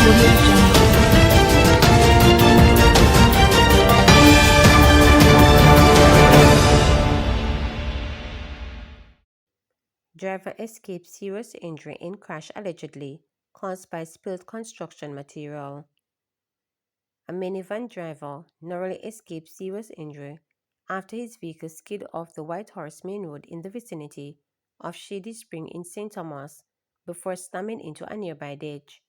Audio Jungle. Driver escaped serious injury in crash allegedly caused by spilled construction material. A minivan driver narrowly escaped serious injury after his vehicle skid off the White Horse Main Road in the vicinity of Shady Spring in St. Thomas before slamming into a nearby ditch.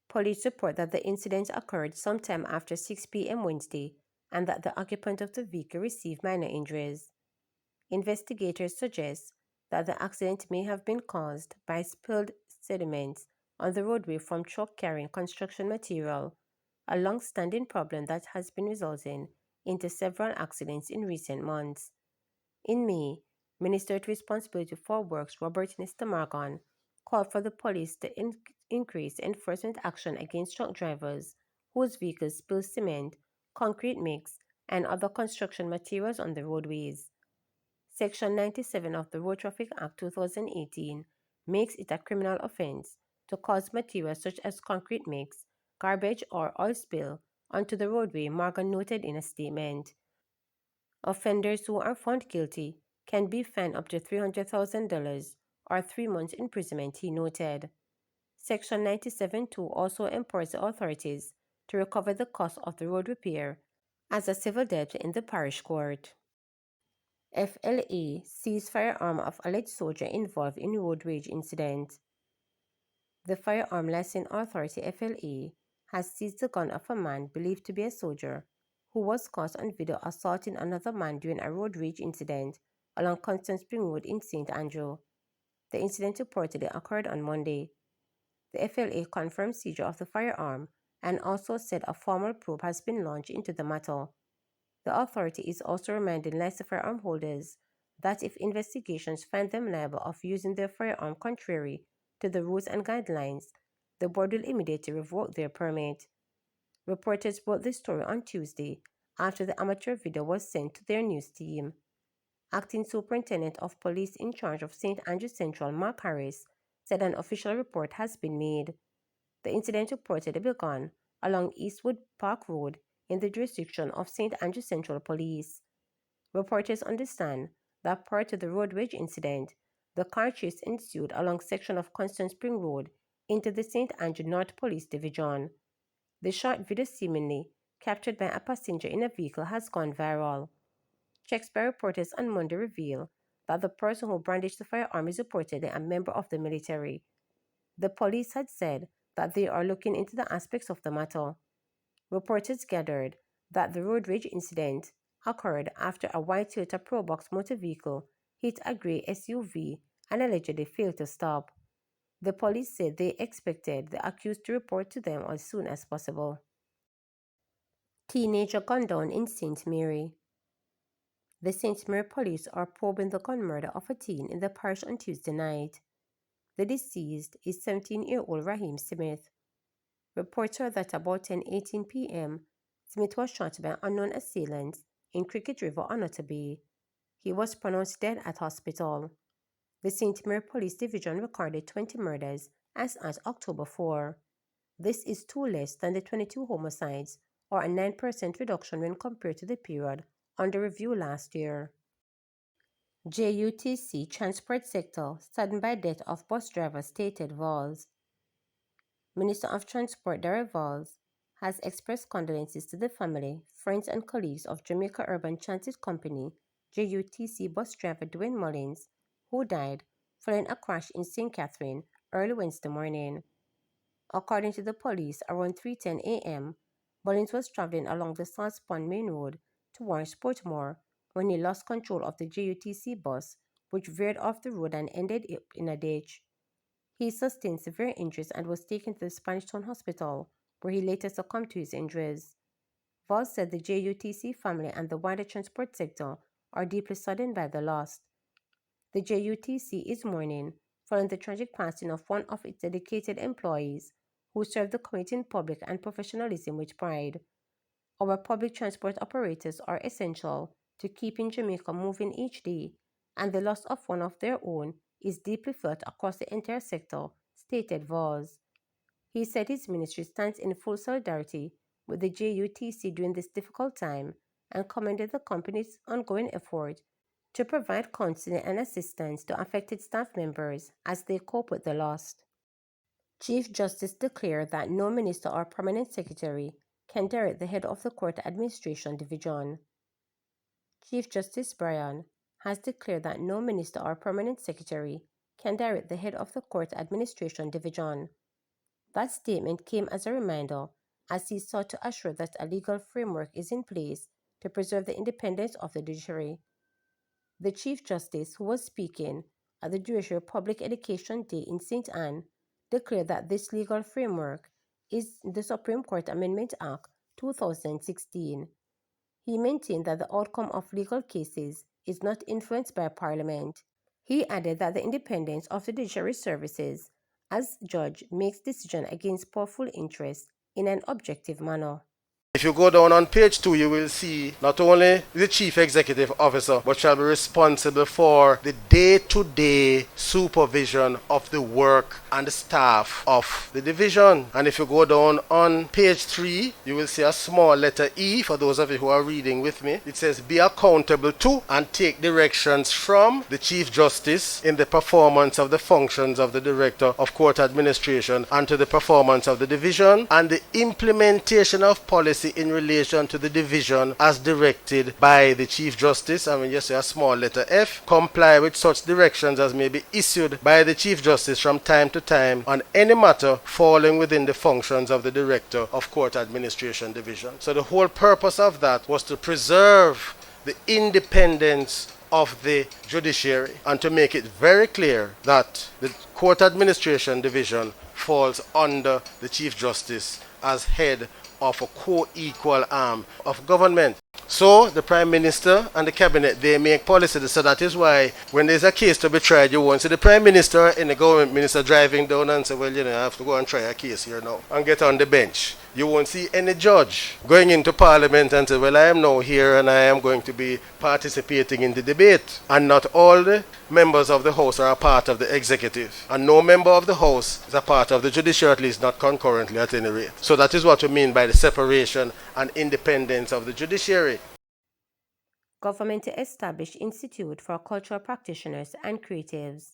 Police report that the incident occurred sometime after 6 p.m. Wednesday and that the occupant of the vehicle received minor injuries. Investigators suggest that the accident may have been caused by spilled sediments on the roadway from truck carrying construction material, a long-standing problem that has been resulting into several accidents in recent months. In May, Minister with Responsibility for Works Robert Nesta Margon called for the police to increase enforcement action against truck drivers whose vehicles spill cement, concrete mix, and other construction materials on the roadways. Section 97 of the Road Traffic Act 2018 makes it a criminal offense to cause materials such as concrete mix, garbage, or oil spill onto the roadway, Morgan noted in a statement. Offenders who are found guilty can be fined up to $300,000 or 3 months imprisonment, he noted. Section 97.2 also empowers the authorities to recover the cost of the road repair as a civil debt in the parish court. FLA seized firearm of alleged soldier involved in road rage incident. The Firearm Licensing Authority FLA has seized the gun of a man believed to be a soldier who was caught on video assaulting another man during a road rage incident along Constant Spring Road in St. Andrew. The incident reportedly occurred on Monday. The FLA confirmed seizure of the firearm and also said a formal probe has been launched into the matter. The authority is also reminding licensed firearm holders that if investigations find them liable of using their firearm contrary to the rules and guidelines, the board will immediately revoke their permit. Reporters broke the story on Tuesday after the amateur video was sent to their news team. Acting Superintendent of Police in charge of St. Andrew Central, Mark Harris, said an official report has been made. The incident reportedly began along Eastwood Park Road in the jurisdiction of St. Andrew Central Police. Reporters understand that prior to the road rage incident, the car chase ensued along section of Constant Spring Road into the St. Andrew North Police Division. The short video seemingly captured by a passenger in a vehicle has gone viral. Checks by reporters on Monday reveal that the person who brandished the firearm is reportedly a member of the military. The police had said that they are looking into the aspects of the matter. Reporters gathered that the road rage incident occurred after a white Toyota Probox motor vehicle hit a gray SUV and allegedly failed to stop. The police said they expected the accused to report to them as soon as possible. Teenager gunned down in St. Mary. The St. Mary police are probing the gun murder of a teen in the parish on Tuesday night. The deceased is 17-year-old Raheem Smith. Reports are that about 10:18 p.m., Smith was shot by unknown assailants in Cricket River, Onoto Bay. He was pronounced dead at hospital. The St. Mary Police Division recorded 20 murders as at October 4. This is two less than the 22 homicides, or a 9% reduction when compared to the period under review last year. JUTC Transport Sector saddened by death of bus driver stated Vols. Minister of Transport Darrell Vols has expressed condolences to the family, friends and colleagues of Jamaica Urban Transit Company JUTC bus driver Dwayne Mullins, who died following a crash in St. Catherine early Wednesday morning. According to the police, around 3:10 a.m., Mullins was traveling along the South Pond Main Road towards Portmore when he lost control of the JUTC bus, which veered off the road and ended up in a ditch. He sustained severe injuries and was taken to the Spanish Town Hospital, where he later succumbed to his injuries. Voss said the JUTC family and the wider transport sector are deeply saddened by the loss. The JUTC is mourning following the tragic passing of one of its dedicated employees who served the community in public and professionalism with pride. Our public transport operators are essential to keeping Jamaica moving each day, and the loss of one of their own is deeply felt across the entire sector, stated Voss. He said his ministry stands in full solidarity with the JUTC during this difficult time and commended the company's ongoing effort to provide counseling and assistance to affected staff members as they cope with the loss. Chief Justice declared that no minister or permanent secretary can direct the head of the Court Administration Division. Chief Justice Bryan has declared that no minister or permanent secretary can direct the head of the Court Administration Division. That statement came as a reminder as he sought to assure that a legal framework is in place to preserve the independence of the judiciary. The Chief Justice, who was speaking at the Judiciary Public Education Day in St. Anne, declared that this legal framework is the Supreme Court Amendment Act 2016. He maintained that the outcome of legal cases is not influenced by Parliament. He added that the independence of the judiciary services as judge makes decision against powerful interests in an objective manner. If you go down on page 2, you will see not only the chief executive officer, but shall be responsible for the day-to-day supervision of the work and the staff of the division. And if you go down on page 3, you will see a small letter E for those of you who are reading with me. It says, be accountable to and take directions from the Chief Justice in the performance of the functions of the Director of Court Administration and to the performance of the division and the implementation of policy in relation to the division as directed by the Chief Justice, and when you say a small letter F, comply with such directions as may be issued by the Chief Justice from time to time on any matter falling within the functions of the Director of Court Administration Division. So the whole purpose of that was to preserve the independence of the judiciary and to make it very clear that the Court Administration Division falls under the Chief Justice as head of a co-equal arm of government. So the Prime Minister and the Cabinet, they make policy. So that is why when there's a case to be tried, you won't see the Prime Minister and the government minister driving down and say, well, I have to go and try a case here now and get on the bench. You won't see any judge going into Parliament and say, well, I am now here and I am going to be participating in the debate. And not all the members of the House are a part of the executive. And no member of the House is a part of the judiciary, at least not concurrently at any rate. So that is what we mean by the separation and independence of the judiciary. Government to establish Institute for Cultural Practitioners and Creatives.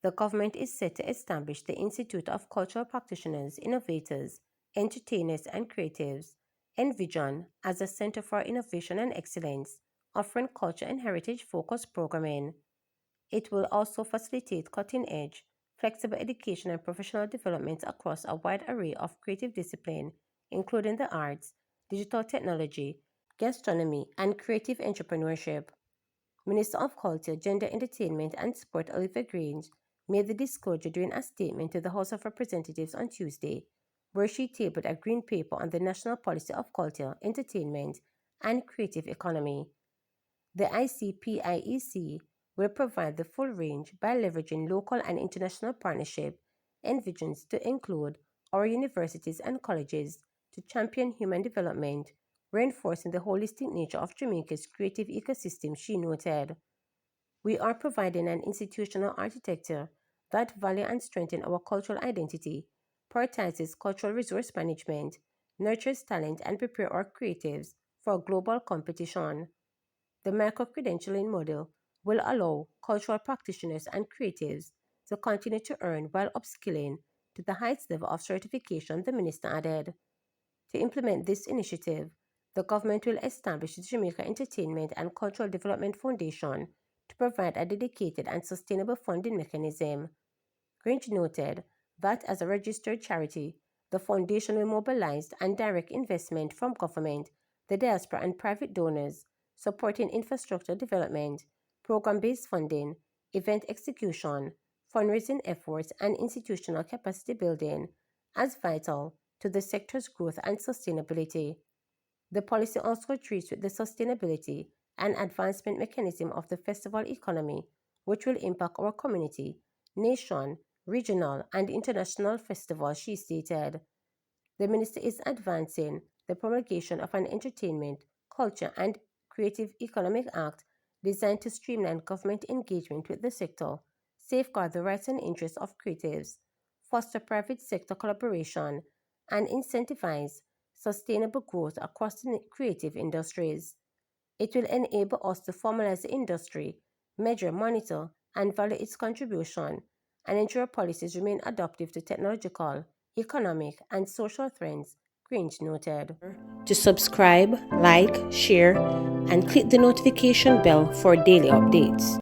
The government is set to establish the Institute of Cultural Practitioners, Innovators, Entertainers, and Creatives, envisioned as a center for innovation and excellence, offering culture and heritage-focused programming. It will also facilitate cutting-edge, flexible education and professional development across a wide array of creative disciplines, including the arts, digital technology, gastronomy, and creative entrepreneurship. Minister of Culture, Gender, Entertainment, and Sport Olivia Grange made the disclosure during a statement to the House of Representatives on Tuesday, where she tabled a green paper on the national policy of culture, entertainment, and creative economy. The ICPIEC will provide the full range by leveraging local and international partnership envisions to include our universities and colleges to champion human development, reinforcing the holistic nature of Jamaica's creative ecosystem, she noted. We are providing an institutional architecture that value and strengthen our cultural identity, prioritizes cultural resource management, nurtures talent, and prepare our creatives for global competition. The micro-credentialing model will allow cultural practitioners and creatives to continue to earn while upskilling to the highest level of certification, the minister added. To implement this initiative, the government will establish the Jamaica Entertainment and Cultural Development Foundation to provide a dedicated and sustainable funding mechanism. Grange noted that as a registered charity, the foundation will mobilize and direct investment from government, the diaspora, and private donors, supporting infrastructure development, program-based funding, event execution, fundraising efforts, and institutional capacity building as vital to the sector's growth and sustainability. The policy also treats with the sustainability and advancement mechanism of the festival economy, which will impact our community, nation, regional, and international festivals, she stated. The minister is advancing the promulgation of an entertainment, culture, and creative economic act designed to streamline government engagement with the sector, safeguard the rights and interests of creatives, foster private sector collaboration, and incentivize sustainable growth across the creative industries. It will enable us to formalize the industry, measure, monitor, and value its contribution, and ensure policies remain adaptive to technological, economic, and social trends. Grinch noted. To subscribe, like, share, and click the notification bell for daily updates.